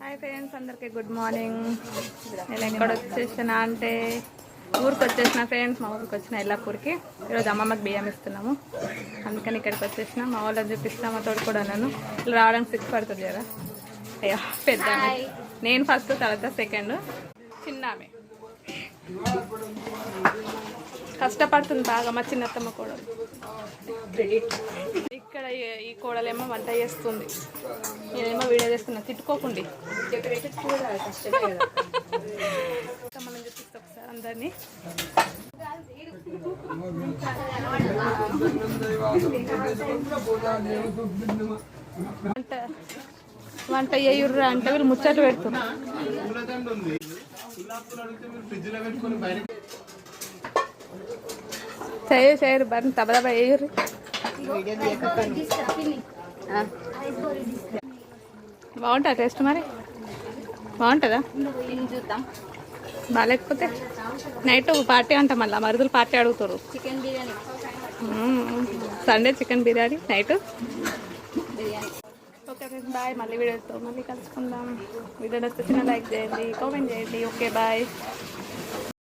Hi friends, అందరికీ good morning. నేను ఎక్కడ వచ్చేసిన అంటే ఊరికి వచ్చేసిన ఫ్రెండ్స్. మా ఊరికి వచ్చిన ఎల్లాపూర్కి. ఈరోజు అమ్మమ్మకి బియ్యం ఇస్తున్నాము, అందుకని ఇక్కడికి వచ్చేసిన. మా వాళ్ళని చూపిస్తాం, మా తోడు కూడా ఉన్నాను. ఇలా రావడానికి సిక్స్ పడుతుంది కదా. అయ్యా పెద్ద నేను ఫస్ట్, తర్వాత సెకండ్ చిన్నామే. కష్టపడుతుంది బాగా మా చిన్నత్తమ్మ కోడలు. ఇక్కడ ఈ కోడలేమో వంట చేస్తుంది, నేనేమో వీడియో చేస్తున్నా. తిట్టుకోకండి, మనం చూపిస్తా ఒకసారి అందరినీ. వంట చేయుర్రా అంటే వీళ్ళు ముచ్చట్లు పెడుతున్నారు. చేయరు బరి తబదబా వేయరు. బాగుంటుందా టేస్ట్? మరి బాగుంటుందా? బాగాలేకపోతే నైట్ పార్టీ అంట, మళ్ళీ మరుదులు పార్టీ అడుగుతారు. Chicken biryani, Sunday chicken biryani, night. Okay friends, bye. మళ్ళీ వీడియోతో మళ్ళీ కలుసుకుందాం. వీడియో నచ్చితే లైక్ చేయండి, కామెంట్ చేయండి. Okay bye.